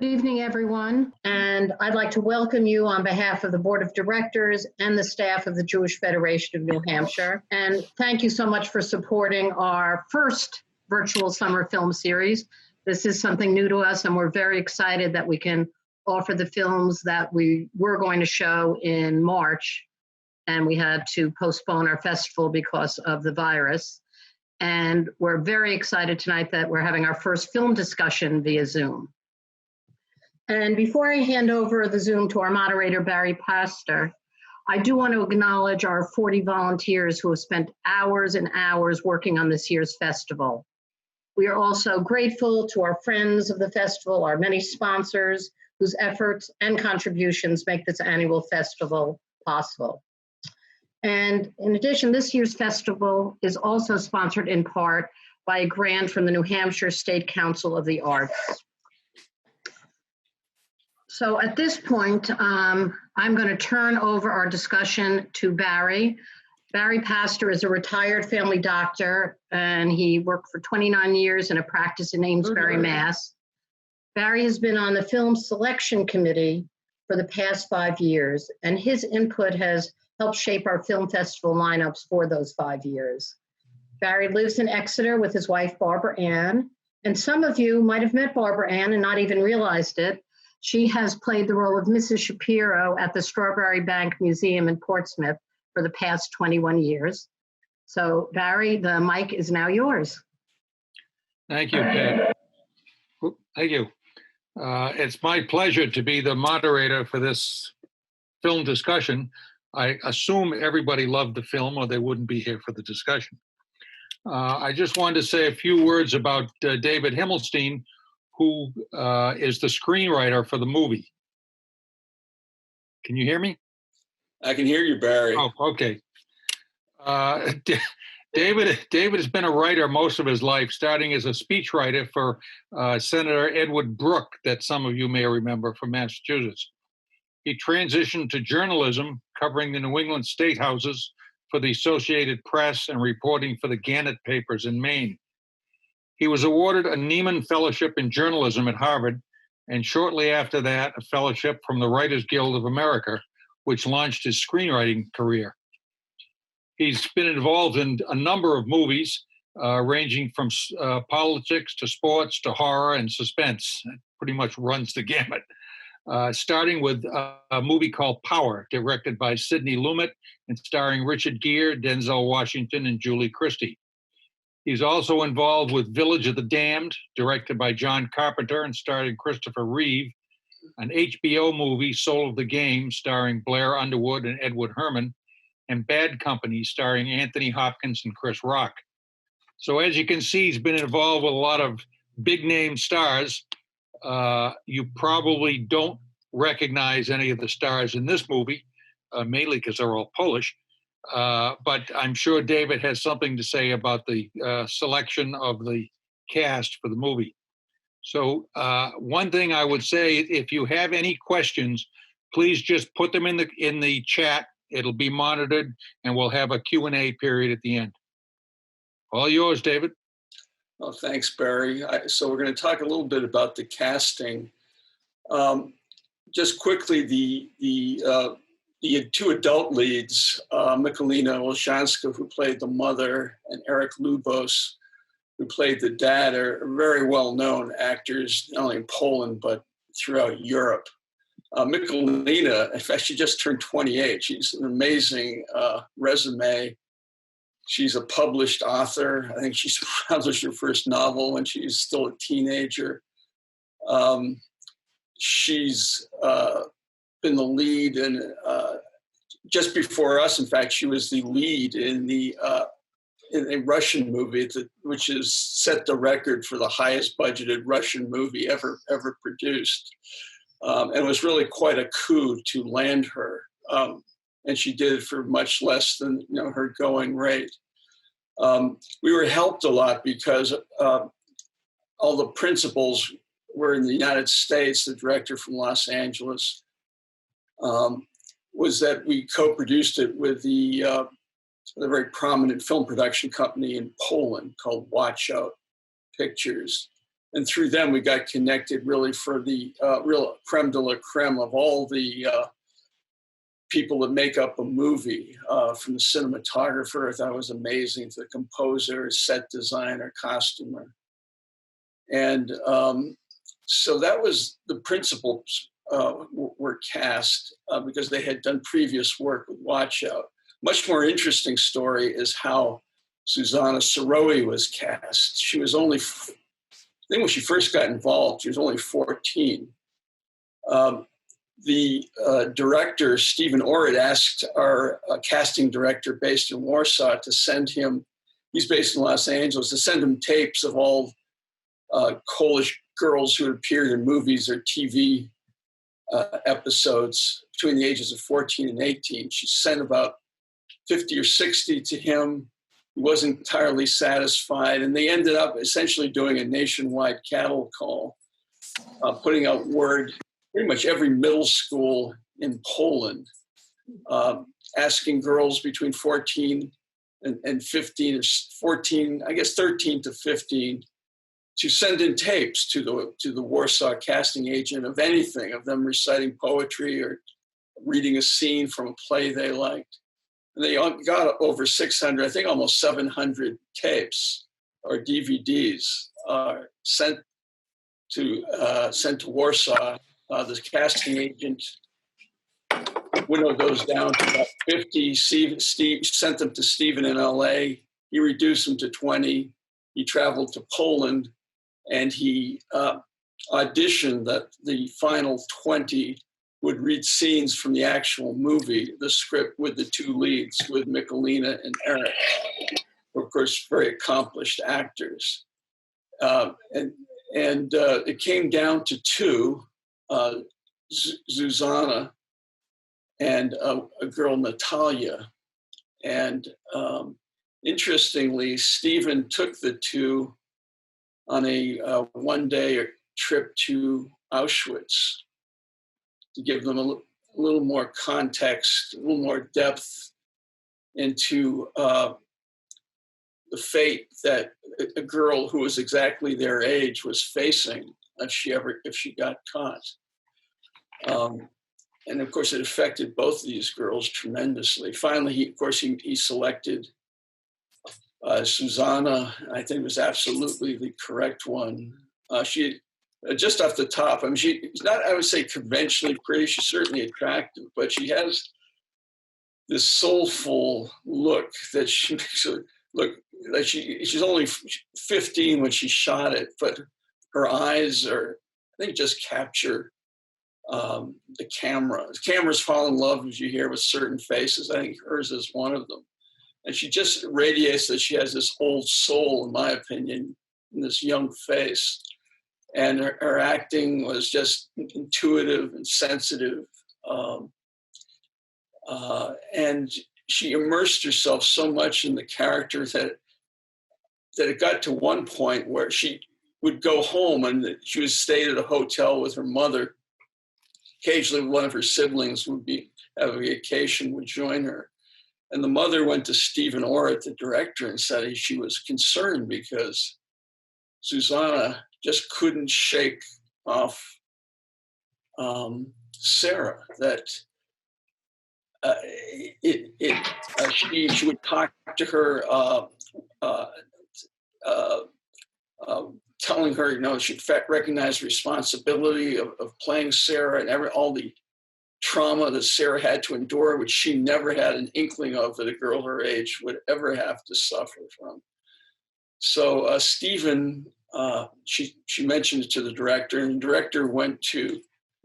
Good evening, everyone, and I'd like to welcome you on behalf of the Board of Directors and the staff of the Jewish Federation of New Hampshire. And thank you so much for supporting our first virtual summer film series. This is something new to us, and we're very excited that we can offer the films that we were going to show in March, and we had to postpone our festival because of the virus. And we're very excited tonight that we're having our first film discussion via Zoom. And before I hand over the Zoom to our moderator, Barry Pastor, I do want to acknowledge our 40 volunteers who have spent hours and hours working on this year's festival. We are also grateful to our friends of the festival, our many sponsors whose efforts and contributions make this annual festival possible. And in addition, this year's festival is also sponsored in part by a grant from the New Hampshire State Council of the Arts. So at this point, I'm going to turn over our discussion to Barry. Barry Pastor is a retired family doctor, and he worked for 29 years in a practice in Amesbury, Mass. Barry has been on the film selection committee for the past 5 years, and his input has helped shape our film festival lineups for those 5 years. Barry lives in Exeter with his wife, Barbara Ann, and some of you might have met Barbara Ann and not even realized it. She has played the role of Mrs. Shapiro at the Strawberry Bank Museum in Portsmouth for the past 21 years. So, Barry, the mic is now yours. Thank you, Pat. Thank you. It's my pleasure to be the moderator for this film discussion. I assume everybody loved the film or they wouldn't be here for the discussion. I just wanted to say a few words about David Himmelstein, who is the screenwriter for the movie. Can you hear me? I can hear you, Barry. Oh, okay. David has been a writer most of his life, starting as a speechwriter for Senator Edward Brooke, that some of you may remember from Massachusetts. He transitioned to journalism, covering the New England state houses for the Associated Press and reporting for the Gannett papers in Maine. He was awarded a Nieman Fellowship in Journalism at Harvard, and shortly after that, a fellowship from the Writers Guild of America, which launched his screenwriting career. He's been involved in a number of movies, ranging from politics to sports to horror and suspense. It pretty much runs the gamut, starting with a movie called Power, directed by Sidney Lumet and starring Richard Gere, Denzel Washington, and Julie Christie. He's also involved with Village of the Damned, directed by John Carpenter and starring Christopher Reeve, an HBO movie, Soul of the Game, starring Blair Underwood and Edward Herrmann, and Bad Company, starring Anthony Hopkins and Chris Rock. So as you can see, he's been involved with a lot of big-name stars. You probably don't recognize any of the stars in this movie, mainly because they're all Polish. But I'm sure David has something to say about the selection of the cast for the movie. So one thing I would say, if you have any questions, please just put them in the chat. It'll be monitored, and we'll have a Q&A period at the end. All yours, David. Well, thanks, Barry. So we're going to talk a little bit about the casting. Just quickly, the two adult leads, Michalina Olshanska, who played the mother, and Eric Lubos, who played the dad, are very well-known actors, not only in Poland, but throughout Europe. Michalina, in fact, she just turned 28. She's an amazing resume. She's a published author. I think she's published her first novel when she's still a teenager. She's been the lead, and just before us, in fact, she was the lead in a Russian movie which has set the record for the highest budgeted Russian movie ever produced. And it was really quite a coup to land her. And she did it for much less than her going rate. We were helped a lot because all the principals were in the United States. The director from Los Angeles was that we co-produced it with the very prominent film production company in Poland called Watch Out Pictures. And through them, we got connected really for the real creme de la creme of all the people that make up a movie, from the cinematographer, that was amazing, to the composer, set designer, costumer. And so that was the principals were cast because they had done previous work with Watch Out. Much more interesting story is how Susanna Sorowi was cast. She was only, I think when she first got involved, she was only 14. The director, Stephen Orrit, asked our casting director based in Warsaw to send him, he's based in Los Angeles, to send him tapes of all Polish girls who had appeared in movies or TV episodes between the ages of 14 and 18. She sent about 50 or 60 to him. He wasn't entirely satisfied, and they ended up essentially doing a nationwide cattle call, putting out word pretty much every middle school in Poland, asking girls between 14 and 15, or 14, I guess 13 to 15, to send in tapes to the Warsaw casting agent of anything, of them reciting poetry or reading a scene from a play they liked. And they got over 600, I think almost 700 tapes or DVDs sent to Warsaw. The casting agent winnowed those down to about 50. Steve sent them to Stephen in LA. He reduced them to 20. He traveled to Poland, and he auditioned that the final 20 would read scenes from the actual movie, the script, with the two leads, with Michalina and Eric, of course, very accomplished actors. And it came down to two, Zuzana and a girl, Natalia. And interestingly, Stephen took the two on a one-day trip to Auschwitz to give them a little more context, a little more depth into the fate that a girl who was exactly their age was facing if she got caught. And of course, it affected both of these girls tremendously. Finally, he selected Susanna. I think it was absolutely the correct one. She, just off the top, I mean, she's not, I would say, conventionally pretty. She's certainly attractive, but she has this soulful look that she makes her look like she's only 15 when she shot it, but her eyes are, I think, just capture the camera. The cameras fall in love, as you hear, with certain faces. I think hers is one of them. And she just radiates that she has this old soul, in my opinion, in this young face. And her acting was just intuitive and sensitive. And she immersed herself so much in the character that it got to one point where she would go home, and she would stay at a hotel with her mother. Occasionally, one of her siblings would have a vacation, would join her. And the mother went to Stephen Orrit, the director, and said she was concerned because Susanna just couldn't shake off Sara. That she would talk to her, telling her, she'd recognize responsibility of playing Sara and all the trauma that Sara had to endure, which she never had an inkling of that a girl her age would ever have to suffer from. So Stephen, she mentioned it to the director, and the director went to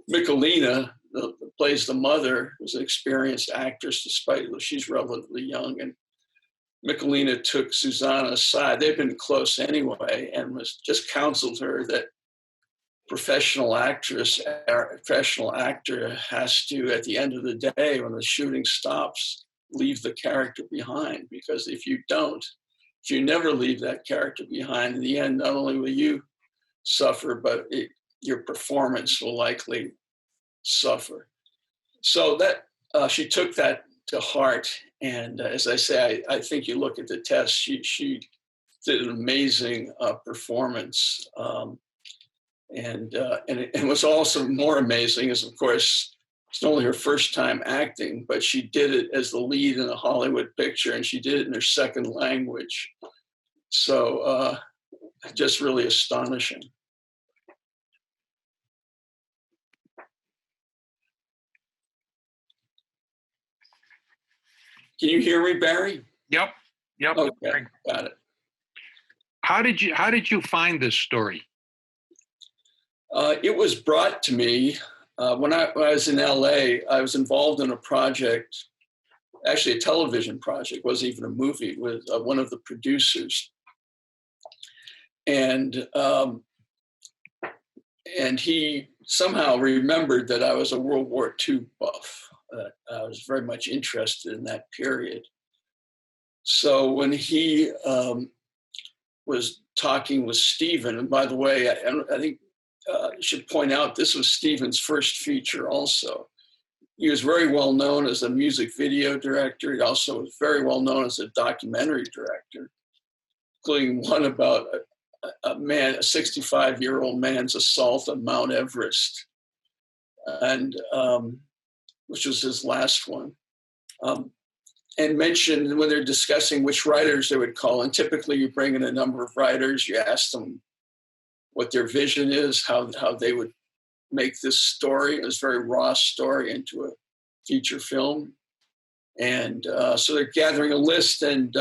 Michalina, that plays the mother, who's an experienced actress, despite she's relatively young, and Michalina took Susanna aside. They'd been close anyway, and just counseled her that professional actor has to, at the end of the day, when the shooting stops, leave the character behind. Because if you never leave that character behind, in the end, not only will you suffer, but your performance will likely suffer. So that she took that to heart. And as I say, I think you look at the test, she did an amazing performance. And what's also more amazing is, of course, it's not only her first time acting, but she did it as the lead in a Hollywood picture, and she did it in her second language. So just really astonishing. Can you hear me, Barry? Yep. Okay, got it. How did you find this story? It was brought to me when I was in LA. I was involved in a project, actually a television project, wasn't even a movie, with one of the producers. And he somehow remembered that I was a World War II buff. I was very much interested in that period. So when he was talking with Stephen, and by the way, I think I should point out this was Stephen's first feature also. He was very well known as a music video director. He also was very well known as a documentary director, including one about a 65-year-old man's assault on Mount Everest, and which was his last one. And mentioned when they're discussing which writers they would call, and typically you bring in a number of writers, you ask them what their vision is, how they would make this story, this very raw story, into a feature film. And so they're gathering a list, and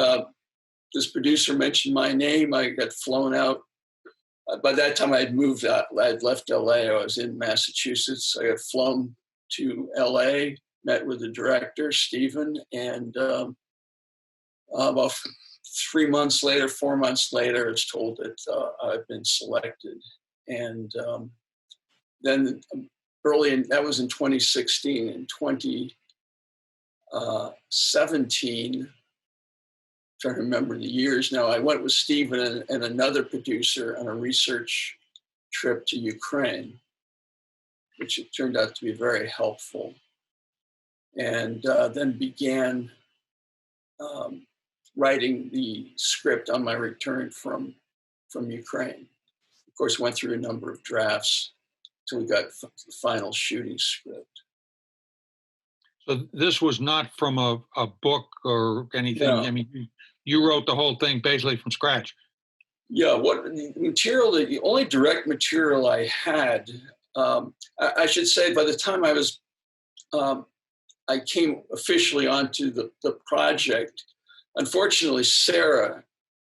this producer mentioned my name. I got flown out. By that time I had moved out. I had left LA. I was in Massachusetts. I got flown to LA, met with the director, Stephen, and about 4 months later, I was told that I'd been selected. And then that was in 2016. In 2017, trying to remember the years now, I went with Stephen and another producer on a research trip to Ukraine, which it turned out to be very helpful. And then began writing the script on my return from Ukraine. Of course, went through a number of drafts till we got the final shooting script. So this was not from a book or anything. No. I mean, you wrote the whole thing basically from scratch. Yeah, the only direct material I had, I should say, by the time I came officially onto the project, unfortunately, Sara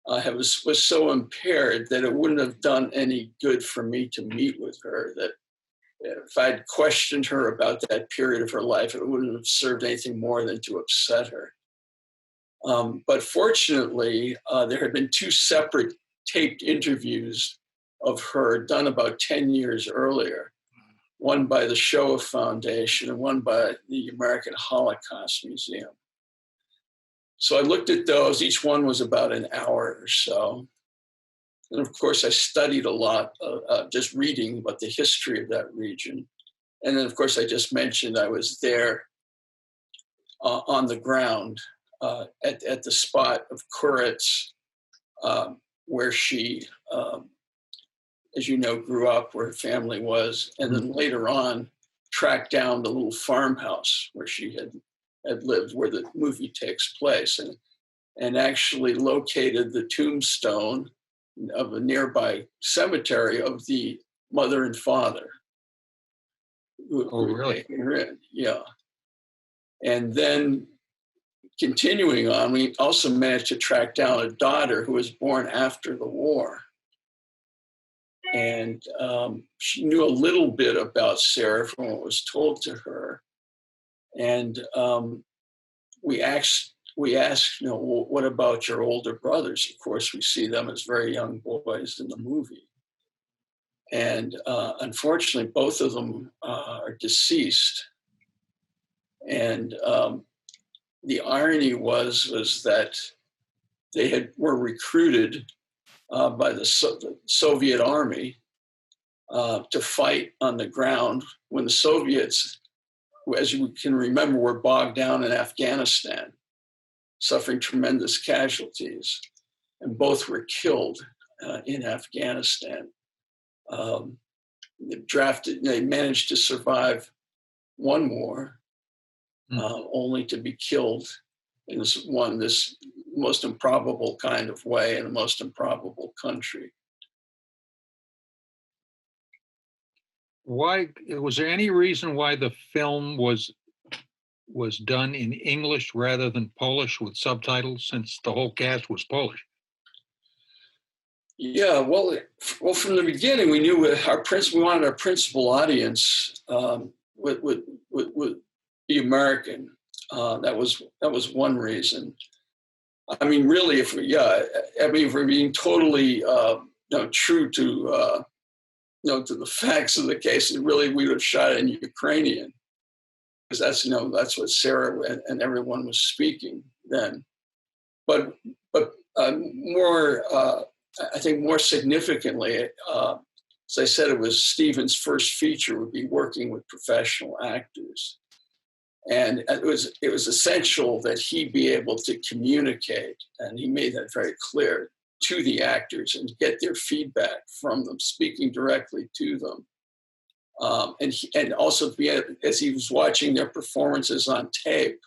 was so impaired that it wouldn't have done any good for me to meet with her. That if I'd questioned her about that period of her life, it wouldn't have served anything more than to upset her. But fortunately, there had been 2 separate taped interviews of her done about 10 years earlier, one by the Shoah Foundation and one by the American Holocaust Museum. So I looked at those. Each one was about an hour or so. And of course, I studied a lot, just reading about the history of that region. And then, of course, I just mentioned I was there on the ground at the spot of Kuritz, where she, as you know, grew up, where her family was, and then later on tracked down the little farmhouse where she had lived, where the movie takes place, and actually located the tombstone of a nearby cemetery of the mother and father. Oh, really? Yeah. And then continuing on, we also managed to track down a daughter who was born after the war. And she knew a little bit about Sara from what was told to her. And we asked, what about your older brothers? Of course, we see them as very young boys in the movie. And unfortunately, both of them are deceased. And the irony was that they were recruited by the Soviet army to fight on the ground when the Soviets, as you can remember, were bogged down in Afghanistan, suffering tremendous casualties, and both were killed in Afghanistan. they managed to survive one war, only to be killed in this most improbable kind of way in the most improbable country. Why was there any reason why the film was done in English rather than Polish with subtitles, since the whole cast was Polish? Yeah, well, from the beginning, we knew we wanted our principal audience would be American. That was one reason. I mean, really, if we're being totally true to to the facts of the case, really we would have shot it in Ukrainian, because that's what Sara and everyone was speaking then. But I think more significantly, as I said, it was Stephen's first feature would be working with professional actors. And it was essential that he be able to communicate, and he made that very clear, to the actors and get their feedback from them, speaking directly to them. And also, as he was watching their performances on tape,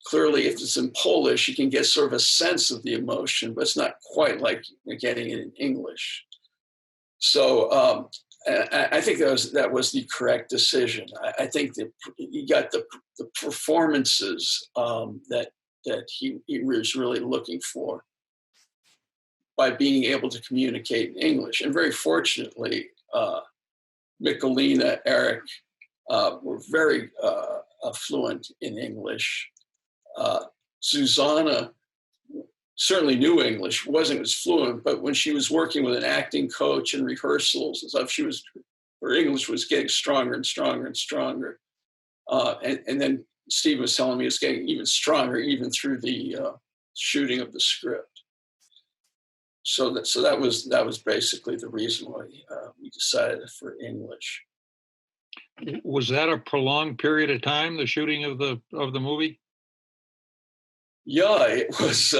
clearly, if it's in Polish, you can get sort of a sense of the emotion, but it's not quite like getting it in English. So I think that was the correct decision. I think that he got the performances that he was really looking for by being able to communicate in English. And very fortunately, Michalina, Eric were very fluent in English. Susanna certainly knew English, wasn't as fluent, but when she was working with an acting coach and rehearsals and stuff, her English was getting stronger and stronger and stronger. And then Steve was telling me it's getting even stronger, even through the shooting of the script. So that was basically the reason why we decided for English. Was that a prolonged period of time, the shooting of the movie? Yeah, it was.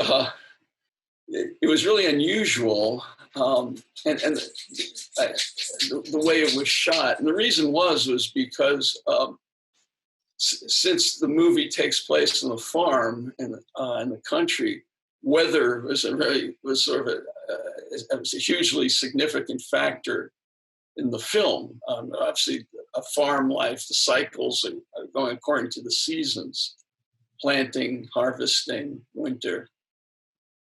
It was really unusual, and the way it was shot. And the reason was because since the movie takes place on the farm in the country, weather was a hugely significant factor in the film. Obviously, a farm life, the cycles are going according to the seasons: planting, harvesting, winter.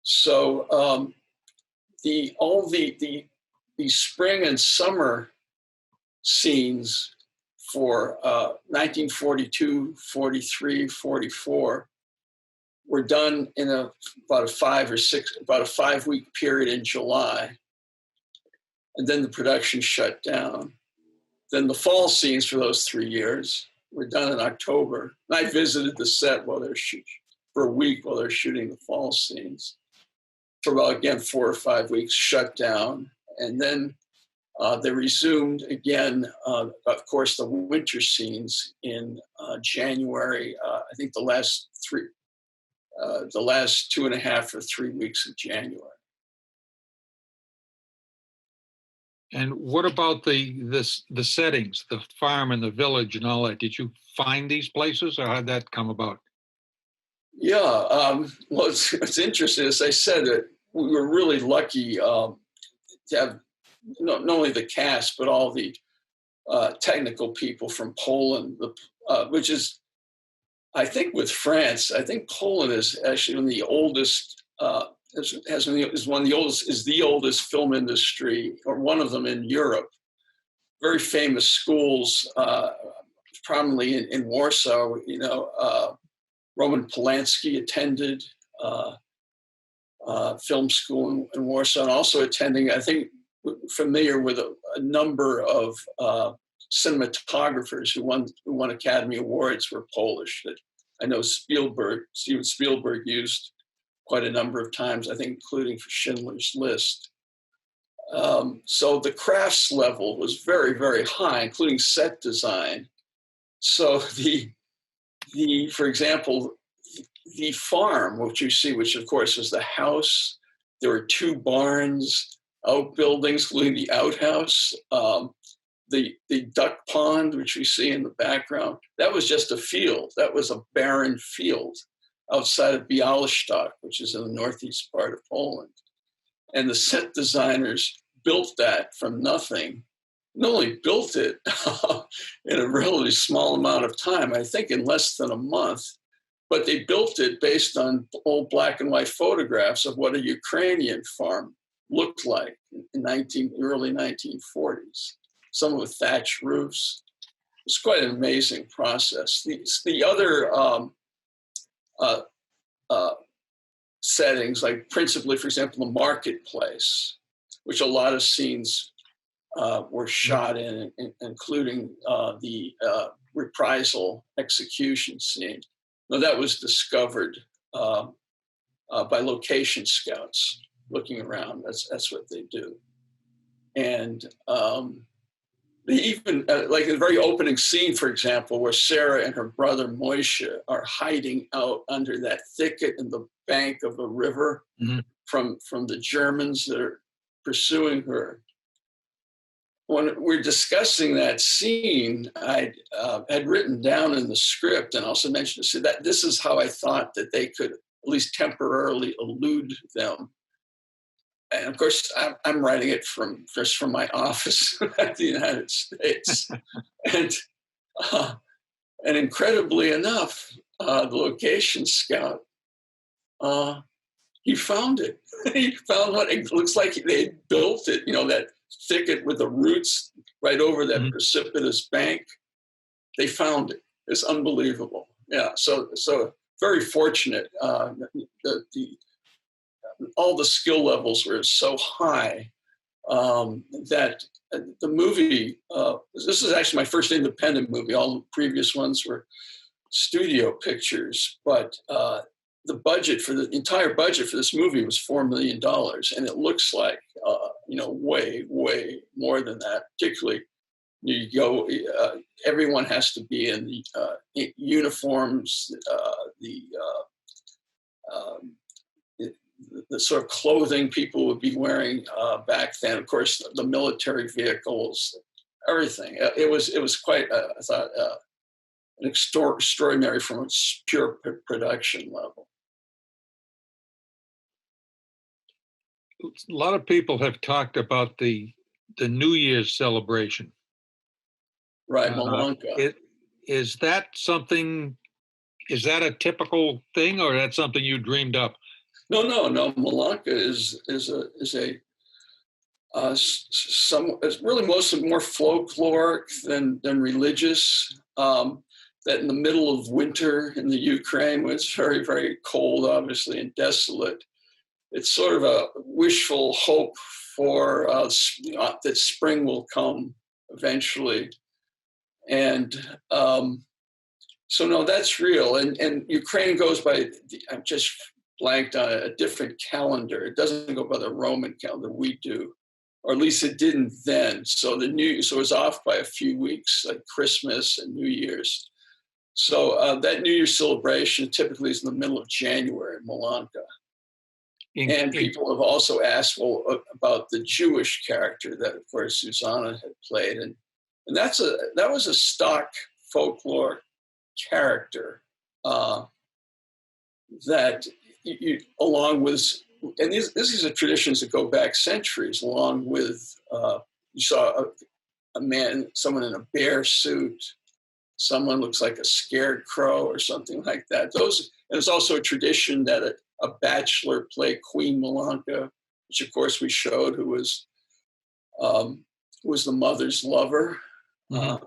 So all the spring and summer scenes for 1942, 43, 44 were done in about a 5-week period in July. And then the production shut down. Then the fall scenes for those 3 years were done in October. And I visited the set for a week while they're shooting the fall scenes. For about, again, 4 or 5 weeks, shut down. And then they resumed again, of course, the winter scenes in January, I think the last 2.5 or 3 weeks of January. And what about the settings, the farm and the village and all that? Did you find these places, or how'd that come about? Yeah, well, it's interesting. As I said, we were really lucky to have not only the cast, but all the technical people from Poland, which is, I think, with France, I think Poland is actually one of the oldest, is the oldest film industry, or one of them in Europe. Very famous schools, prominently in Warsaw. Roman Polanski attended film school in Warsaw, and also attending, I think, familiar with a number of cinematographers who won Academy Awards were Polish. That I know Steven Spielberg used quite a number of times, I think, including for Schindler's List. So the crafts level was very, very high, including set design. So for example, the farm, which you see, which of course was the house, there were 2 barns, outbuildings, including the outhouse, the duck pond, which we see in the background. That was just a field. That was a barren field outside of Białystok, which is in the northeast part of Poland. And the set designers built that from nothing. Not only built it in a relatively small amount of time, I think in less than a month, but they built it based on old black and white photographs of what a Ukrainian farm looked like in early 1940s. Some with thatch roofs. It's quite an amazing process. The other settings, like principally, for example, the marketplace, which a lot of scenes were shot in, including the reprisal execution scene. Now, that was discovered by location scouts looking around. That's what they do. And they even, like the very opening scene, for example, where Sara and her brother Moishe are hiding out under that thicket in the bank of a river from the Germans that are pursuing her. When we're discussing that scene, I had written down in the script and also mentioned that this is how I thought that they could at least temporarily elude them. And of course, I'm writing it from my office at the United States, and incredibly enough, the location scout he found it. He found what it looks like they built it. You know, that thicket with the roots right over that precipitous bank. They found it. It's unbelievable. Yeah. So very fortunate. All the skill levels were so high that the movie, this is actually my first independent movie. All the previous ones were studio pictures, but the entire budget for this movie was $4 million. And it looks like, way, way more than that. Particularly, you go, everyone has to be in the uniforms, the sort of clothing people would be wearing back then. Of course, the military vehicles, everything. It was quite, I thought, an extraordinary from its pure production level. A lot of people have talked about the New Year's celebration. Right, Malonka. Is that a typical thing, or that's something you dreamed up? No. Malonka is it's really mostly more folkloric than religious. That in the middle of winter in the Ukraine, when it's very, very cold, obviously, and desolate, it's sort of a wishful hope for that spring will come eventually. And so, no, that's real. And Ukraine goes by, I'm just blanked on a different calendar. It doesn't go by the Roman calendar we do, or at least it didn't then. So it was off by a few weeks, like Christmas and New Year's. So that New Year's celebration typically is in the middle of January in Malonka. And people have also asked, about the Jewish character that, of course, Susanna had played, and that was a stock folklore character that you, along with, and these are traditions that go back centuries. Along with, you saw a man, someone in a bear suit, someone looks like a scared crow or something like that. And there's also a tradition that a bachelor play Queen Malonka, which of course we showed, who was the mother's lover. Mm-hmm.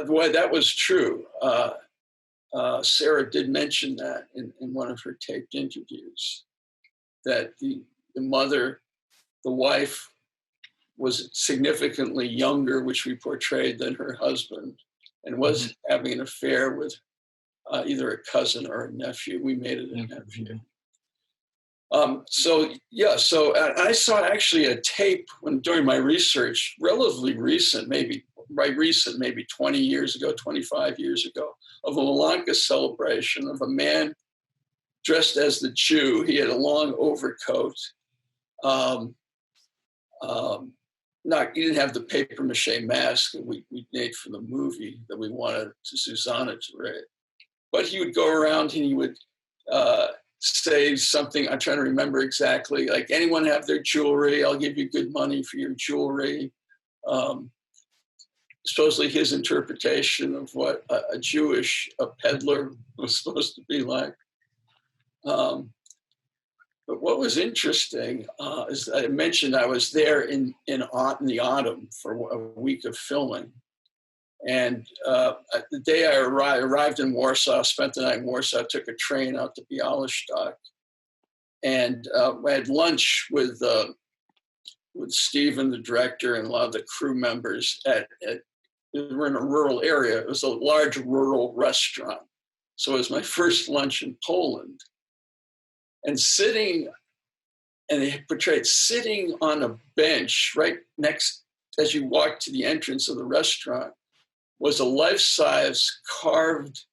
Boy, that was true. Sara did mention that in one of her taped interviews, that the mother, the wife, was significantly younger, which we portrayed, than her husband, and was having an affair with either a cousin or a nephew. We made it a nephew. So I saw actually a tape during my research, relatively recent, maybe 20 years ago, 25 years ago, of a Malonka celebration of a man dressed as the Jew. He had a long overcoat, Um, he didn't have the paper mache mask that we made for the movie that we wanted Susanna to wear. But he would go around and he would say something, I'm trying to remember exactly, like, anyone have their jewelry? I'll give you good money for your jewelry. Supposedly his interpretation of what a Jewish peddler was supposed to be like. But what was interesting is I mentioned I was there in the autumn for a week of filming. And the day I arrived in Warsaw, spent the night in Warsaw, took a train out to Białystok. And I had lunch with Stephen, the director, and a lot of the crew members we're in a rural area. It was a large rural restaurant. So it was my first lunch in Poland. And they portrayed sitting on a bench right next, as you walk to the entrance of the restaurant, was a life-size carved,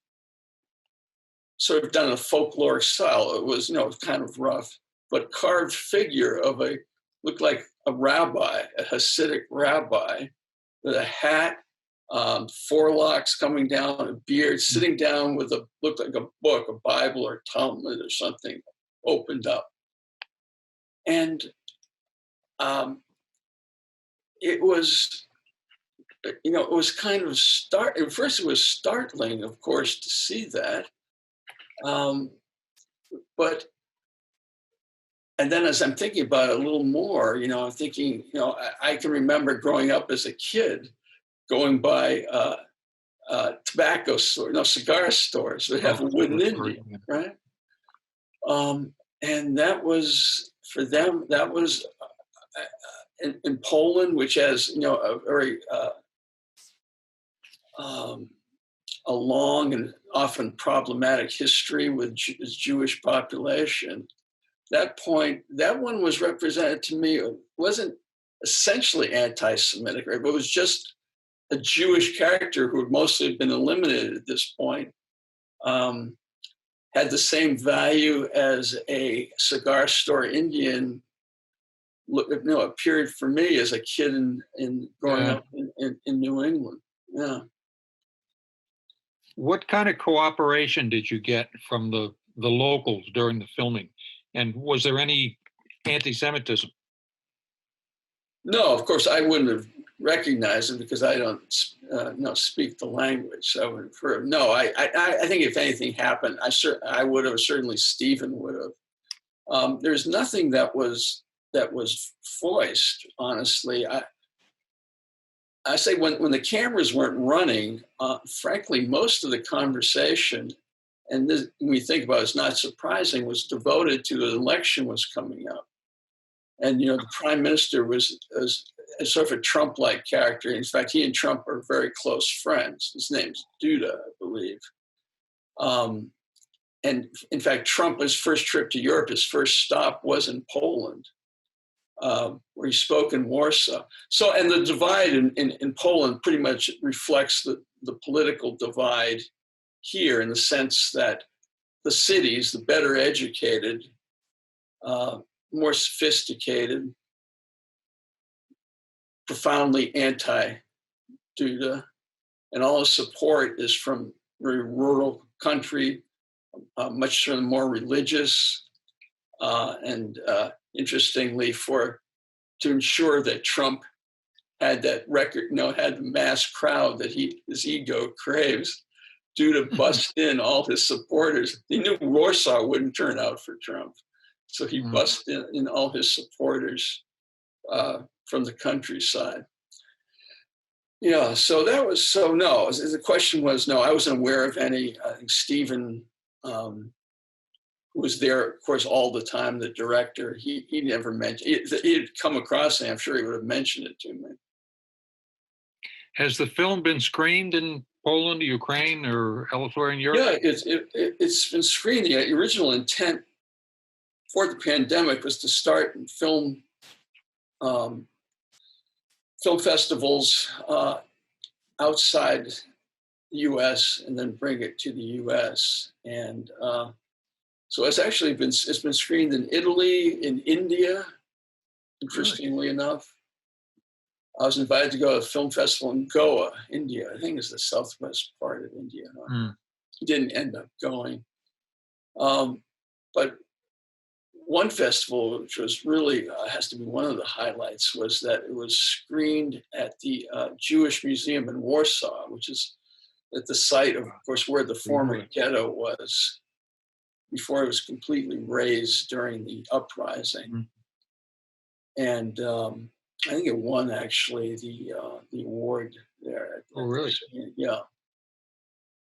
sort of done in a folkloric style. It was, kind of rough, but carved figure of looked like a rabbi, a Hasidic rabbi, with a hat, forelocks coming down, a beard, sitting down with looked like a book, a Bible or Talmud or something, opened up. And it was, it was kind of at first it was startling, of course, to see that. And then as I'm thinking about it a little more, I'm thinking, I can remember growing up as a kid, going by tobacco stores, cigar stores that have a wooden Indian, right? And that was, for them, that was in Poland, which has, a very a long and often problematic history with the Jewish population. That one was represented to me, it wasn't essentially anti-Semitic, right? But it was just a Jewish character who had mostly been eliminated at this point, had the same value as a cigar store Indian. Appeared for me as a kid in growing up in New England. Yeah. What kind of cooperation did you get from the locals during the filming? And was there any anti-Semitism? No, of course, I wouldn't have recognized it because I don't speak the language. So I think if anything happened, I would have, certainly Stephen would have. There's nothing that was foist, honestly. I say when the cameras weren't running, frankly, most of the conversation, and this, when we think about it, it's not surprising, was devoted to the election was coming up. And, the prime minister was sort of a Trump-like character. In fact, he and Trump are very close friends. His name's Duda, I believe. And in fact, Trump's first trip to Europe, his first stop was in Poland, where he spoke in Warsaw. So, and the divide in Poland pretty much reflects the political divide here, in the sense that the cities, the better educated, more sophisticated, profoundly anti-Duda, and all the support is from very rural country, much more religious, and interestingly, to ensure that Trump had that record, had the mass crowd that his ego craves, Duda bust in all his supporters. He knew Warsaw wouldn't turn out for Trump, so he busted in all his supporters from the countryside. So that was, no, the question was, no, I wasn't aware of any. I think Stephen, who was there, of course, all the time, the director, he never mentioned, he'd come across it, I'm sure he would have mentioned it to me. Has the film been screened in Poland, Ukraine, or elsewhere in Europe? Yeah, it's been screened. The original intent for the pandemic was to start and film festivals outside the U.S. and then bring it to the U.S. And so it's been screened in Italy, in India, interestingly enough. I was invited to go to a film festival in Goa, India. I think it's the southwest part of India. Didn't end up going. But one festival, which was really, has to be one of the highlights, was that it was screened at the Jewish Museum in Warsaw, which is at the site of course, where the former ghetto was before it was completely razed during the uprising. And I think it won actually the award there. Oh, really? Yeah.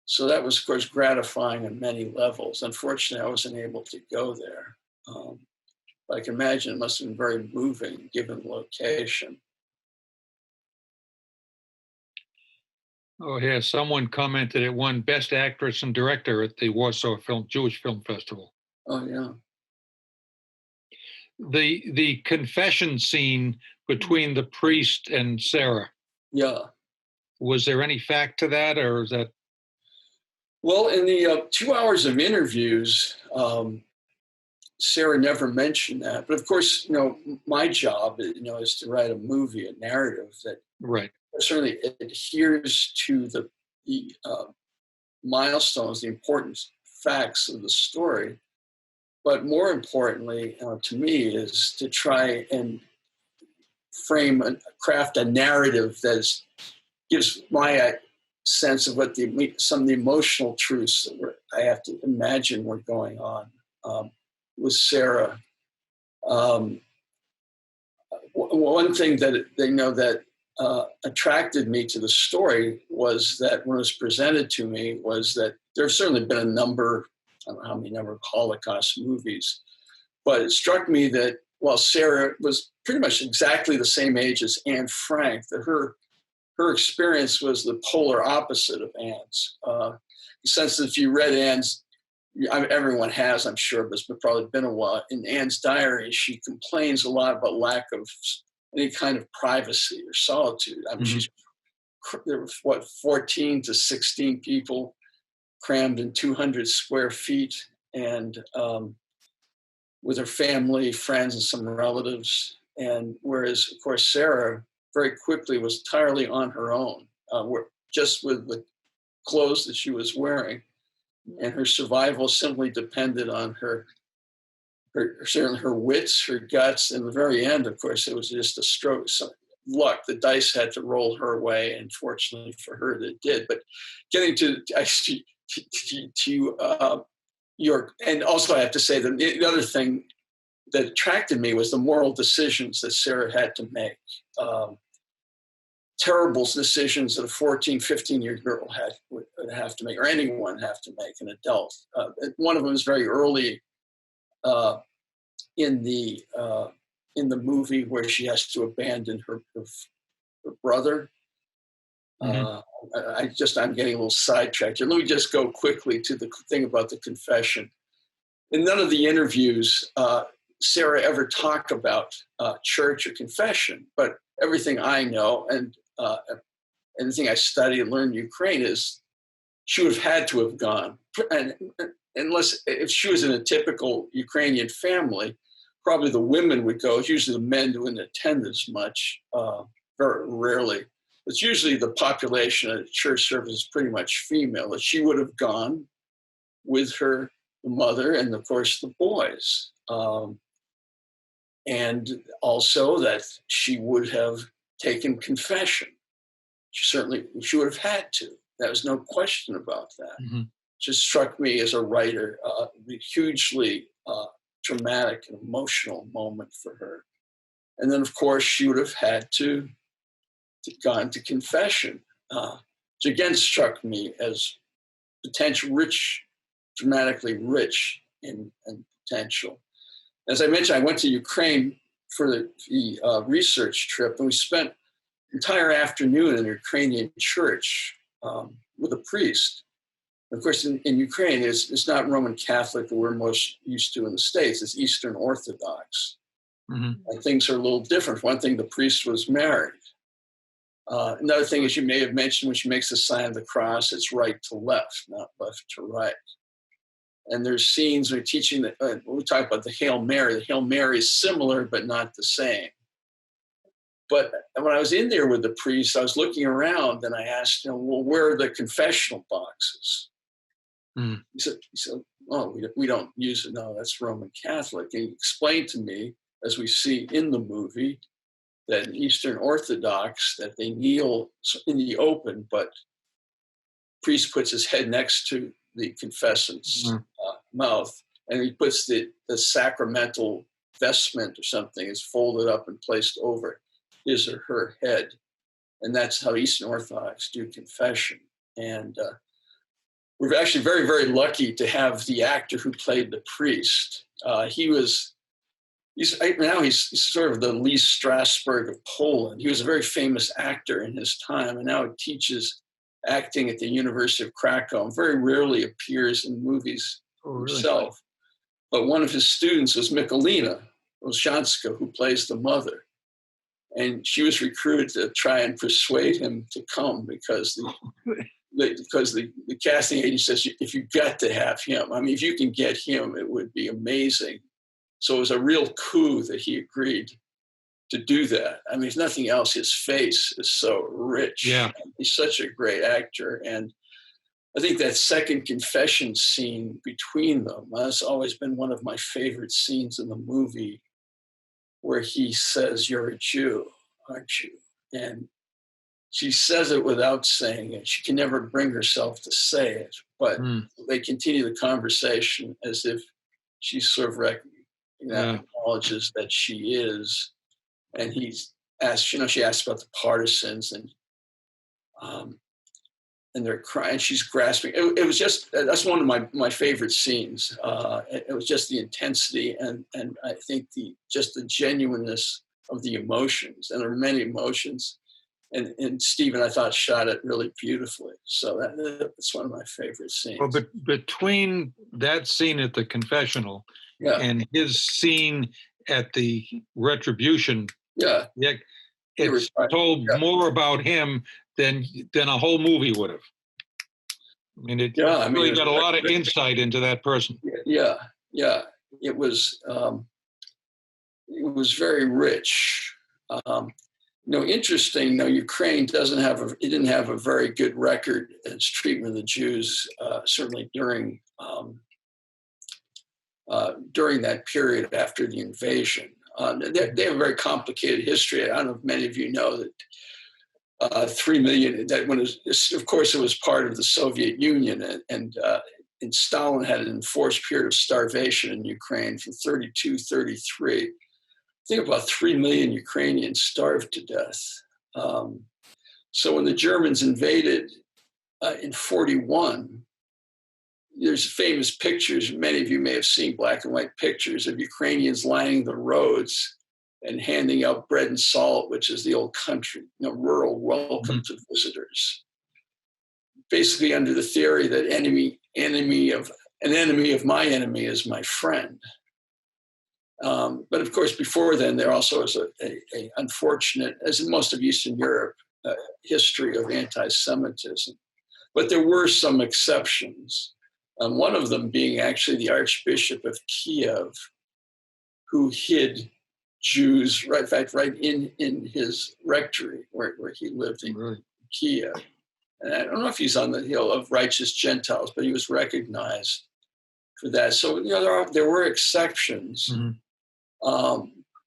So that was, of course, gratifying on many levels. Unfortunately, I wasn't able to go there. But I can imagine it must have been very moving given the location. Oh, yeah. Someone commented it won Best Actress and Director at the Warsaw Jewish Film Festival. Oh, yeah. The confession scene between the priest and Sara. Yeah. Was there any fact to that, or is that? Well, in the 2 hours of interviews, Sara never mentioned that. But of course, my job, is to write a movie, a narrative that certainly adheres to the milestones, the important facts of the story. But more importantly, to me, is to try and craft a narrative that gives my sense of what some of the emotional truths that I have to imagine were going on with Sara. One thing that that attracted me to the story was that when it was presented to me was that there's certainly been a number, I don't know how many number of Holocaust movies, but it struck me that while Sara was pretty much exactly the same age as Anne Frank, that her experience was the polar opposite of Anne's. In the sense that if you read Anne's, everyone has, I'm sure, but it's probably been a while. In Anne's diary, she complains a lot about lack of any kind of privacy or solitude. I mean, there were 14 to 16 people crammed in 200 square feet, and with her family, friends, and some relatives. And whereas, of course, Sara very quickly was entirely on her own, just with the clothes that she was wearing. And her survival simply depended on certainly her wits, her guts. In the very end, of course, it was just a stroke, luck. The dice had to roll her way, and fortunately for her, it did. But getting to your, and also I have to say that the other thing that attracted me was the moral decisions that Sara had to make. Terrible decisions that a 14, 15-year girl would have to make, or anyone have to make, an adult. One of them is very early in the movie where she has to abandon her brother. I'm getting a little sidetracked here. Let me just go quickly to the thing about the confession. In none of the interviews, Sara ever talked about church or confession, but everything I know and anything I studied and learned in Ukraine is she would have had to have gone. And if she was in a typical Ukrainian family, probably the women would go. It's usually the men who wouldn't attend as much, very rarely. It's usually the population at church service is pretty much female. That she would have gone with her mother and, of course, the boys. And also that she would have taken confession. She would have had to. There was no question about that. Just struck me as a writer, the hugely dramatic and emotional moment for her. And then, of course, she would have had to gone to confession, which again struck me as potential rich, dramatically rich in potential. As I mentioned, I went to Ukraine for the research trip, and we spent an entire afternoon in a Ukrainian church with a priest. Of course, in Ukraine, it's not Roman Catholic that we're most used to in the States. It's Eastern Orthodox. And things are a little different. One thing, the priest was married. Another thing, as you may have mentioned, when she makes the sign of the cross, it's right to left, not left to right. And there's scenes we're teaching that we talk about the Hail Mary. The Hail Mary is similar, but not the same. But when I was in there with the priest, I was looking around and I asked him, well, where are the confessional boxes? Mm. He said, oh, we don't use it. No, that's Roman Catholic. And he explained to me, as we see in the movie, that in Eastern Orthodox, that they kneel in the open, but priest puts his head next to the confessant's mouth, and he puts the sacramental vestment or something is folded up and placed over his or her head. And that's how Eastern Orthodox do confession. And we're actually very, very lucky to have the actor who played the priest. He's sort of the Lee Strasberg of Poland. He was a very famous actor in his time, and now he teaches acting at the University of Krakow and very rarely appears in movies himself. But one of his students was Michalina Olshanska, who plays the mother. And she was recruited to try and persuade him to come because the casting agent says, if you got to have him, I mean, if you can get him, it would be amazing. So it was a real coup that he agreed to do that. I mean, if nothing else, his face is so rich. Yeah. He's such a great actor. And I think that second confession scene between them has always been one of my favorite scenes in the movie, where he says, you're a Jew, aren't you? And she says it without saying it. She can never bring herself to say it, but they continue the conversation as if she sort of acknowledges that she is. And he's asked, she asked about the partisans and they're crying. She's grasping. It was just, that's one of my favorite scenes. It was just the intensity and I think just the genuineness of the emotions. And there are many emotions. And Stephen, I thought, shot it really beautifully. So that's one of my favorite scenes. Well, but between that scene at the confessional and his scene at the retribution, it's told more about him than a whole movie would have. I mean, it really got a lot of insight into that person. Yeah. It was very rich. Interesting. Ukraine didn't have a very good record in its treatment of the Jews, certainly during that period after the invasion. They have a very complicated history. I don't know if many of you know that 3 million, of course, it was part of the Soviet Union, and Stalin had an enforced period of starvation in Ukraine from 32, 33. I think about 3 million Ukrainians starved to death. So when the Germans invaded in 41, there's famous pictures, many of you may have seen black and white pictures of Ukrainians lining the roads and handing out bread and salt, which is the old country, rural welcome to visitors. Basically under the theory that an enemy of my enemy is my friend. But of course, before then, there also was a unfortunate, as in most of Eastern Europe, history of anti-Semitism. But there were some exceptions. One of them being actually the Archbishop of Kiev, who hid Jews, right in his rectory where he lived in Kiev. And I don't know if he's on the hill of righteous Gentiles, but he was recognized for that. So there were exceptions.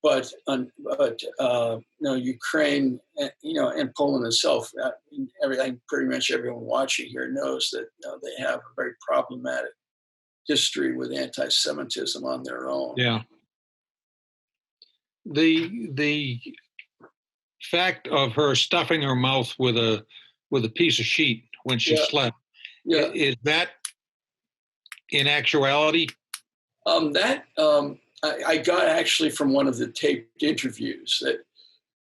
But Ukraine, and Poland itself, pretty much everyone watching here knows that they have a very problematic history with anti-Semitism on their own. Yeah. The fact of her stuffing her mouth with a piece of sheet when she slept, is that in actuality? I got actually from one of the taped interviews that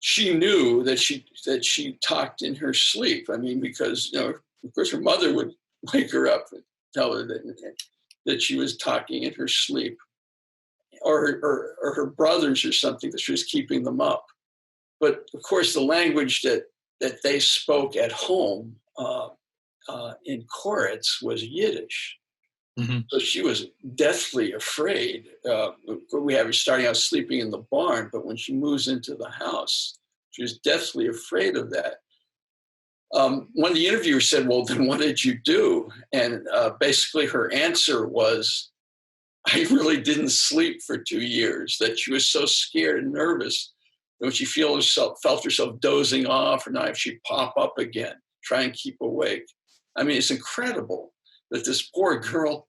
she knew that she talked in her sleep. I mean, because of course her mother would wake her up and tell her that she was talking in her sleep, or her brothers or something, that she was keeping them up. But of course, the language that they spoke at home in Koretz was Yiddish. So she was deathly afraid. We have her starting out sleeping in the barn, but when she moves into the house, She was deathly afraid of that. One of the interviewers said, well, then what did you do? And basically her answer was, I really didn't sleep for 2 years, that she was so scared and nervous that when she felt herself dozing off or not, she'd pop up again, try and keep awake. I mean, it's incredible that this poor girl,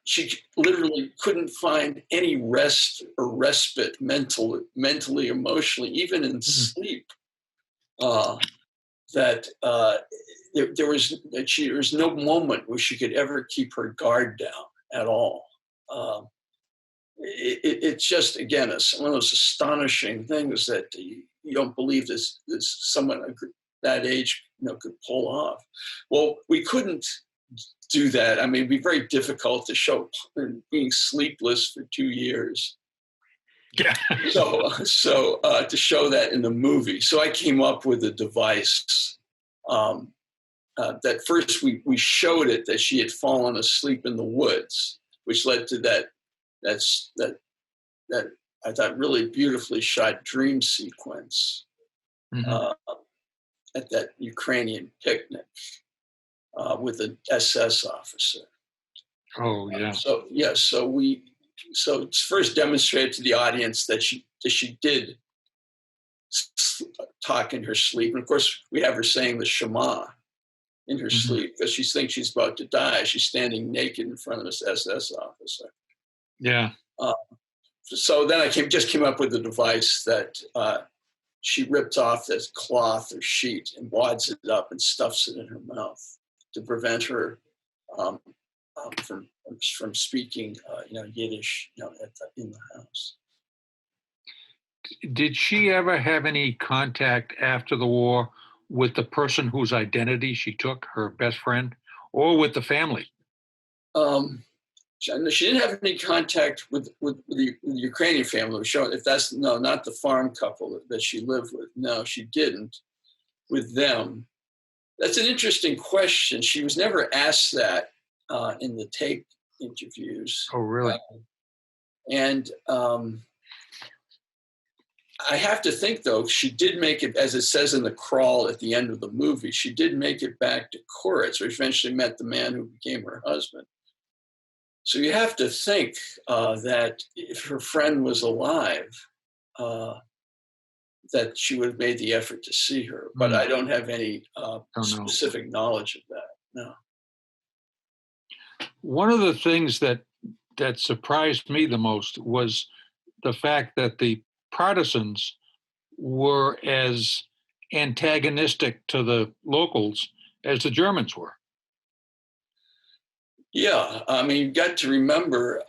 she literally couldn't find any rest or respite mentally, emotionally, even in sleep. There was no moment where she could ever keep her guard down at all. It's just, again, it's one of those astonishing things that you don't believe this someone that age could pull off. Well, we couldn't do that. I mean, it'd be very difficult to show being sleepless for 2 years. Yeah. So to show that in the movie. So I came up with a device that first we showed it that she had fallen asleep in the woods, which led to that I thought really beautifully shot dream sequence at that Ukrainian picnic with an SS officer. Oh yeah. So it's first demonstrated to the audience that she did talk in her sleep, and of course we have her saying the Shema in her sleep because she thinks she's about to die. She's standing naked in front of this SS officer. Yeah. So then I just came up with a device that she ripped off this cloth or sheet and wads it up and stuffs it in her mouth to prevent her from speaking, Yiddish, in the house. Did she ever have any contact after the war with the person whose identity she took, her best friend, or with the family? She didn't have any contact with the Ukrainian family. If that's not the farm couple that she lived with. No, she didn't with them. That's an interesting question. She was never asked that in the tape interviews. Oh, really? And I have to think, though, she did make it, as it says in the crawl at the end of the movie, she did make it back to Koretz, where she eventually met the man who became her husband. So you have to think that if her friend was alive, that she would have made the effort to see her. But I don't have any specific knowledge of that, no. One of the things that surprised me the most was the fact that the partisans were as antagonistic to the locals as the Germans were. Yeah, I mean, you've got to remember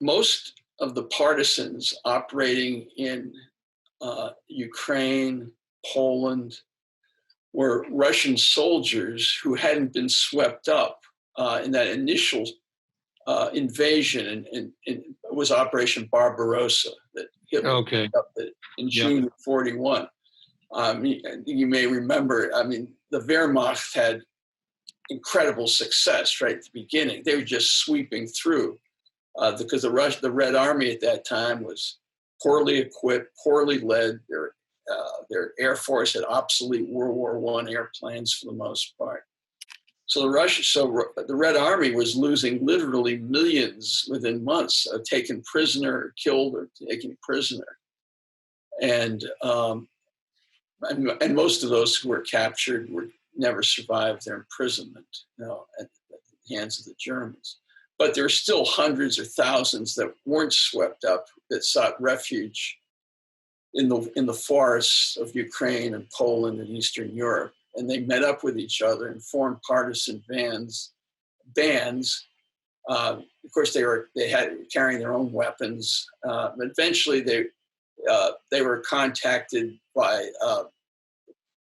most of the partisans operating in Ukraine, Poland, were Russian soldiers who hadn't been swept up in that initial invasion, and it was Operation Barbarossa that Hitler picked up in June of 41. You may remember, I mean, the Wehrmacht had incredible success right at the beginning. They were just sweeping through because the Red Army at that time was poorly equipped, poorly led. Their Air Force had obsolete World War I airplanes for the most part. So the Red Army was losing literally millions within months, taken prisoner, or killed, or taken prisoner, and most of those who were captured never survived their imprisonment, at the hands of the Germans. But there are still hundreds or thousands that weren't swept up, that sought refuge in the forests of Ukraine and Poland and Eastern Europe. And they met up with each other and formed partisan bands. Of course, they had carrying their own weapons. Eventually, they were contacted by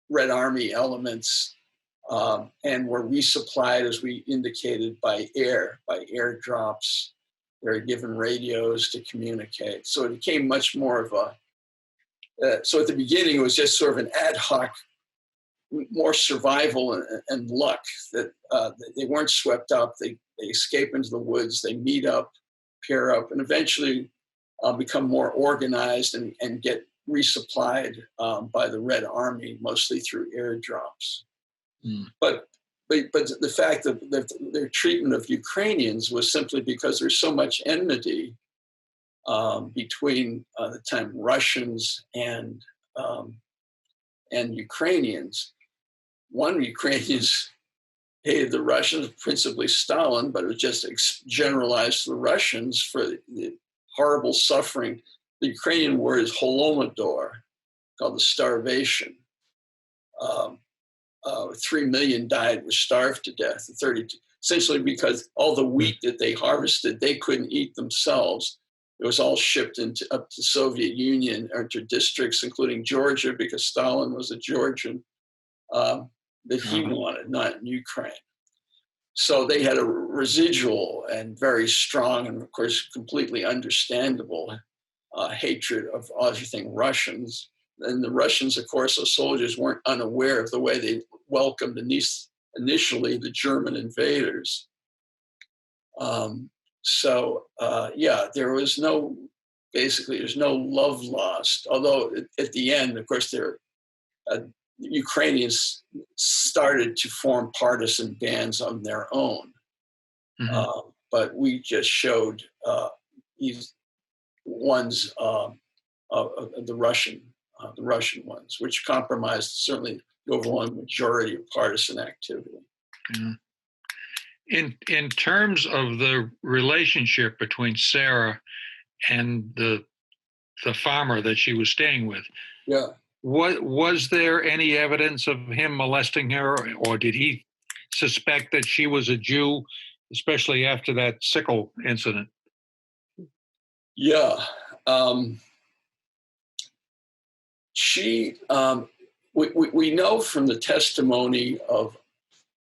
Red Army elements and were resupplied, as we indicated, by airdrops. They were given radios to communicate. So it became much more of so at the beginning, it was just sort of an ad hoc, more survival and luck that they weren't swept up. They escape into the woods, they meet up, pair up, and eventually become more organized and get resupplied by the Red Army, mostly through airdrops. But the fact that their treatment of Ukrainians was simply because there's so much enmity between the time Russians and Ukrainians. One, Ukrainians hated the Russians, principally Stalin, but it was just generalized to the Russians for the horrible suffering. The Ukrainian word is Holodomor, called the starvation. 3 million died, were starved to death, essentially because all the wheat that they harvested, they couldn't eat themselves. It was all shipped up to Soviet Union or to districts, including Georgia, because Stalin was a Georgian, that he wanted, not in Ukraine. So they had a residual and very strong and, of course, completely understandable hatred of everything Russians. And the Russians, of course, those soldiers weren't unaware of the way they welcomed initially the German invaders. There was there's no love lost. Although at the end, of course, Ukrainians started to form partisan bands on their own. But we just showed these ones the Russian ones, which compromised certainly the overwhelming majority of partisan activity. In terms of the relationship between Sara and the farmer that she was staying with, was there any evidence of him molesting her, or did he suspect that she was a Jew, especially after that sickle incident? Yeah. We know from the testimony of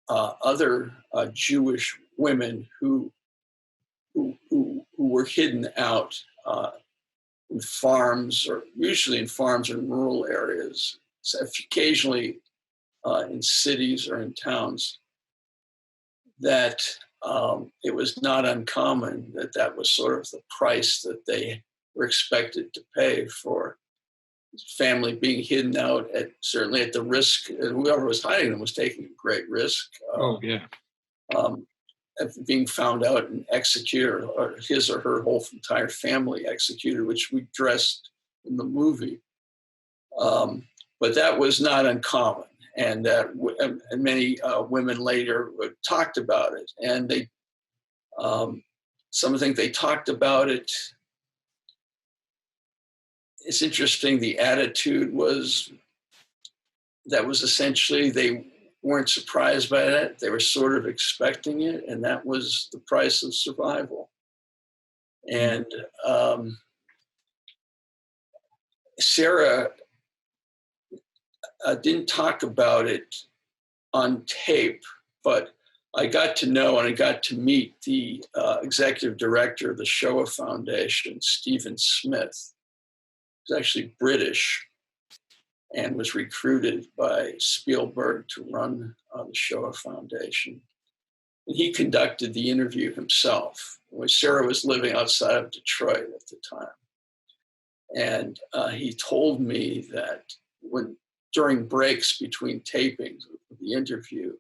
other Jewish women who were hidden out in farms, or usually in farms in rural areas, occasionally in cities or in towns, that it was not uncommon that was sort of the price that they were expected to pay for family being hidden out, certainly at the risk, and whoever was hiding them was taking a great risk. Of being found out and executed, or his or her whole entire family executed, which we dressed in the movie. But that was not uncommon, and many women later talked about it. And they, some of the things they talked about it. It's interesting. The attitude was essentially they weren't surprised by that. They were sort of expecting it, and that was the price of survival. And Sara didn't talk about it on tape, but I got to know and I got to meet the executive director of the Shoah Foundation, Stephen Smith. He's actually British and was recruited by Spielberg to run the Shoah Foundation. And he conducted the interview himself, when Sara was living outside of Detroit at the time. And he told me that during breaks between tapings of the interview,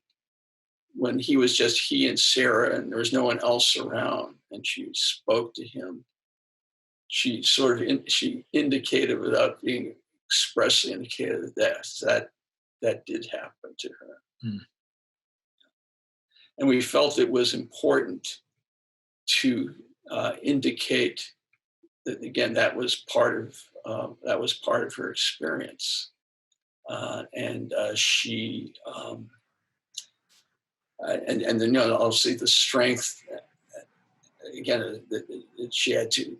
when he was just he and Sara and there was no one else around, and she spoke to him, she she indicated, without being expressly indicated, that did happen to her. And we felt it was important to indicate that, again, that was part of her experience, and she and then obviously the strength again that she had to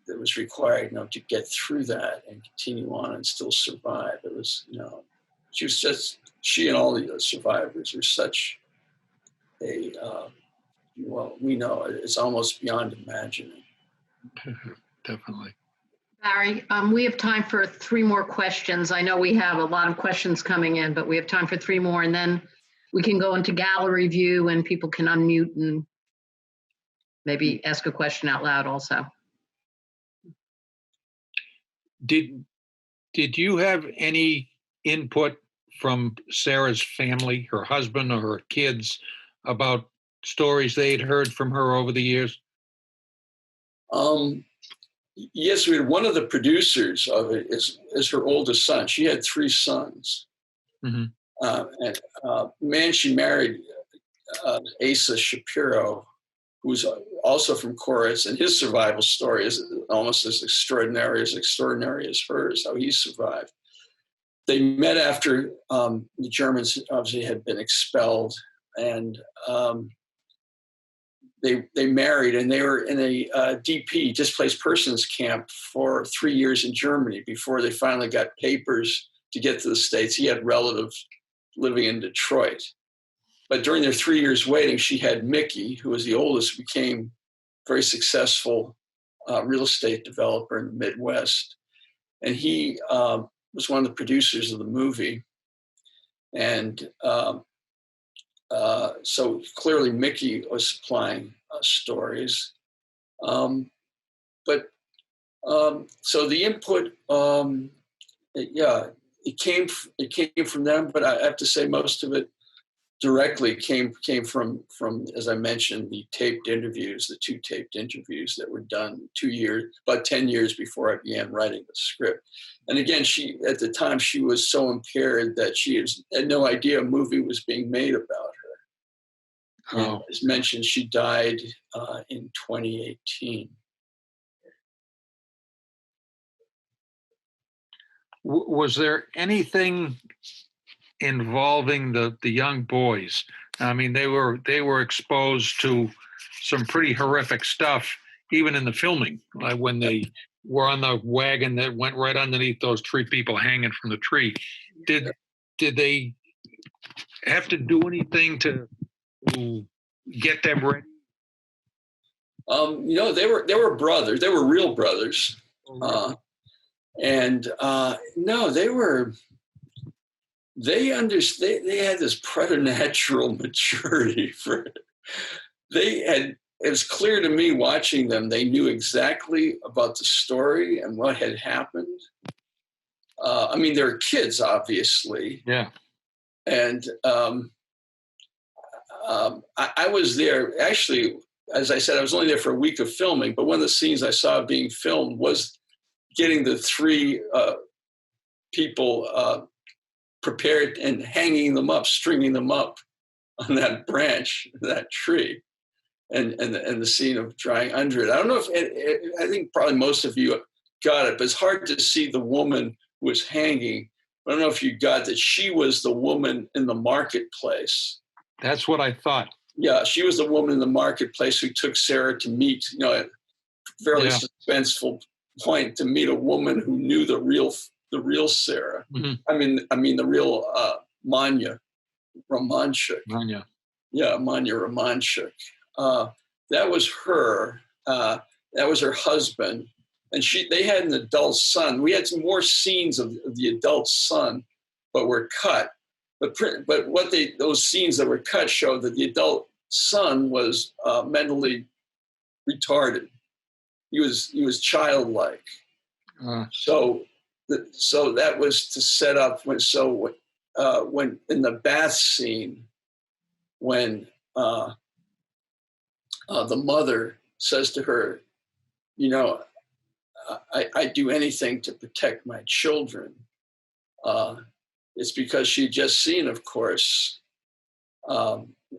that was required to get through that and continue on and still survive. It was she and all the survivors were such a we know it's almost beyond imagining. Definitely. Barry, we have time for 3 more questions. I know we have a lot of questions coming in, but we have time for 3 more, and then we can go into gallery view and people can unmute and maybe ask a question out loud also. Did you have any input from Sarah's family, her husband or her kids, about stories they'd heard from her over the years? Yes, we had one of the producers of it is her oldest son. She had three sons. Mm-hmm. And man she married, Asa Shapiro, who's also from Koretz, and his survival story is almost as extraordinary as hers, how he survived. They met after the Germans obviously had been expelled, and they married, and they were in a DP, displaced persons camp, for 3 years in Germany before they finally got papers to get to the States. He had relatives living in Detroit. But during their 3 years waiting, she had Mickey, who was the oldest, became a very successful real estate developer in the Midwest. And he was one of the producers of the movie. And so clearly Mickey was supplying stories. So the input, it came from them, but I have to say most of it directly came from, as I mentioned, the taped interviews, the 2 taped interviews that were done about 10 years before I began writing the script. And again, at the time, she was so impaired that she had no idea a movie was being made about her. And as mentioned, she died in 2018. Was there anything involving the young boys? I mean, they were exposed to some pretty horrific stuff, even in the filming, like when they were on the wagon that went right underneath those 3 people hanging from the tree. Did they have to do anything to get them ready? They were brothers. They were real brothers. No, they had this preternatural maturity it was clear to me watching them, they knew exactly about the story and what had happened. I mean, they're kids, obviously. Yeah. And I was there, actually, as I said, I was only there for a week of filming, but one of the scenes I saw being filmed was getting the 3 people prepared and hanging them up, stringing them up on that branch, that tree, and the scene of drying under it. I don't know if, I think probably most of you got it, but it's hard to see the woman who was hanging. I don't know if you got that she was the woman in the marketplace. That's what I thought. Yeah, she was the woman in the marketplace who took Sarah to meet, at a fairly suspenseful point, to meet a woman who knew the real Sarah. Mm-hmm. I mean the real Manya Romanchuk. Manya. Yeah, Manya Romanchuk. That was her. That was her husband, and they had an adult son. We had some more scenes of the adult son, but were cut. But those scenes that were cut showed that the adult son was mentally retarded. He was childlike. So that was to set up when in the bath scene, when the mother says to her, I do anything to protect my children. It's because she'd just seen, of course,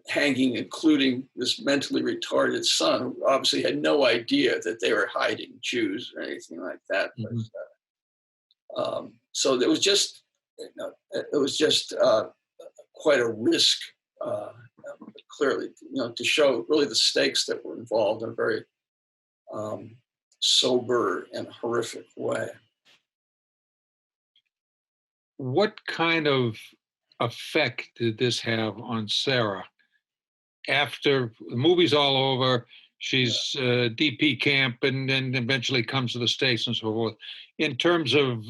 hanging, including this mentally retarded son, who obviously had no idea that they were hiding Jews or anything like that. Mm-hmm. But, so it was just quite a risk, clearly, to show really the stakes that were involved in a very sober and horrific way. What kind of effect did this have on Sarah? After the movie's all over, she's DP camp and then eventually comes to the States and so forth. In terms of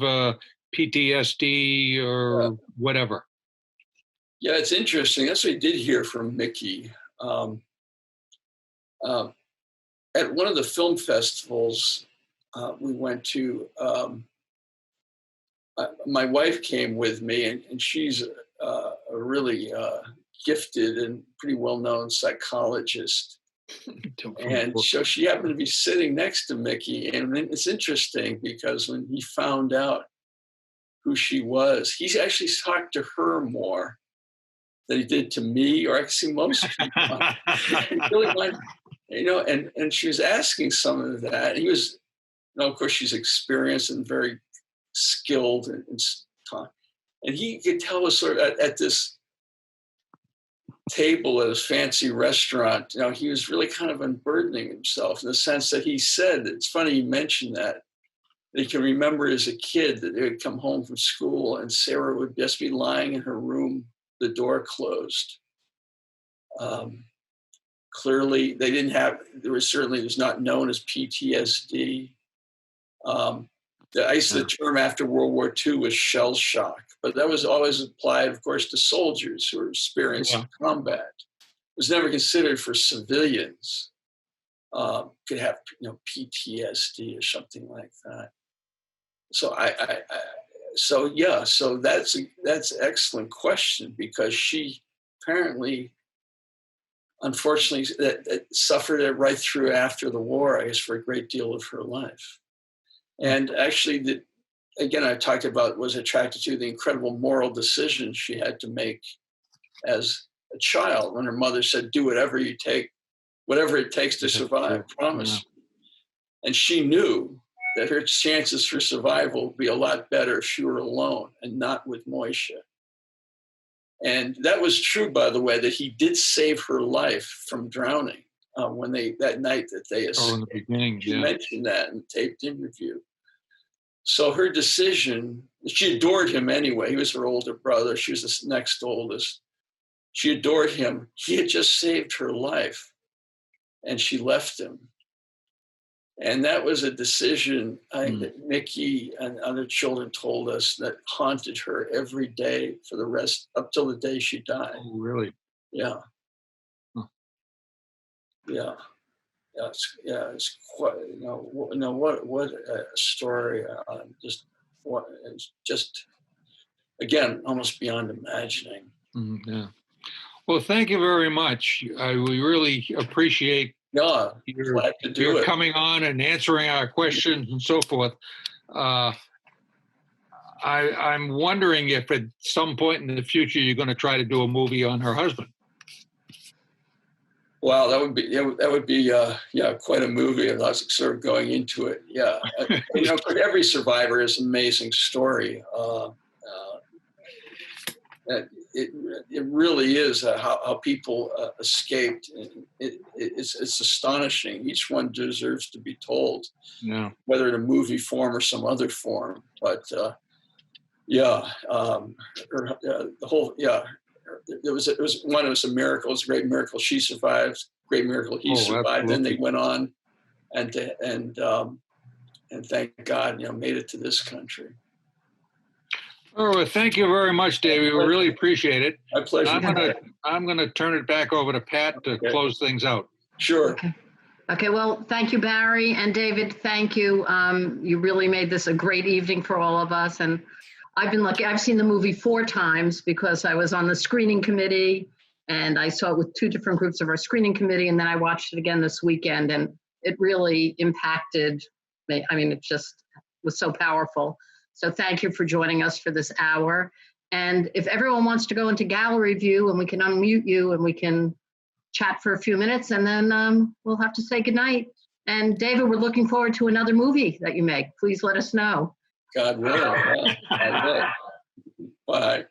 PTSD or whatever. Yeah, it's interesting. That's what I did hear from Mickey. At one of the film festivals we went to, my wife came with me, and she's a really gifted and pretty well-known psychologist. And so she happened to be sitting next to Mickey. And it's interesting because when he found out who she was, he actually talked to her more than he did to me, or actually most people. He really wanted, and she was asking some of that. He was, of course, she's experienced and very skilled and he could tell us sort of at this table at his fancy restaurant, he was really kind of unburdening himself in the sense that he said, it's funny you mentioned that he can remember as a kid that they would come home from school and Sarah would just be lying in her room, the door closed. Clearly, there was not known as PTSD. The term after World War II was shell shock, but that was always applied, of course, to soldiers who were experiencing combat. It was never considered for civilians. Could have, PTSD or something like that. So so that's an excellent question, because she apparently, unfortunately, that suffered it right through after the war, I guess, for a great deal of her life. And actually, again, I talked about, was attracted to the incredible moral decisions she had to make as a child when her mother said, do whatever it takes to survive, promise. And she knew that her chances for survival would be a lot better if she were alone and not with Moishe. And that was true, by the way, that he did save her life from drowning that night that they escaped. In the beginning, she mentioned that in the taped interview. So her decision, she adored him anyway. He was her older brother. She was the next oldest. She adored him. He had just saved her life, and she left him. And that was a decision that Mickey and other children told us that haunted her every day for the rest, up till the day she died. Oh, really? Yeah. Huh. Yeah. It's quite, what a story. Just again, almost beyond imagining. Yeah. Well, thank you very much. We really appreciate your coming on and answering our questions and so forth. I'm wondering if at some point in the future you're going to try to do a movie on her husband. Wow, that would be quite a movie. I was sort of going into it. Yeah, every survivor is an amazing story. It really is how people escaped. It's astonishing. Each one deserves to be told, whether in a movie form or some other form. But the whole It was a miracle. It was a great miracle. She survived. Great miracle. He survived. Absolutely. Then they went on, and thank God, made it to this country. Oh, well, thank you very much, David. We really appreciate it. My pleasure. I'm gonna turn it back over to Pat to close things out. Sure. Okay. Well, thank you, Barry and David. Thank you. You really made this a great evening for all of us, and I've been lucky. I've seen the movie 4 times because I was on the screening committee, and I saw it with 2 different groups of our screening committee, and then I watched it again this weekend, and it really impacted me. I mean, it just was so powerful. So thank you for joining us for this hour. And if everyone wants to go into gallery view, and we can unmute you and we can chat for a few minutes, and then we'll have to say goodnight. And David, we're looking forward to another movie that you make. Please let us know. God willing. God willing. Bye.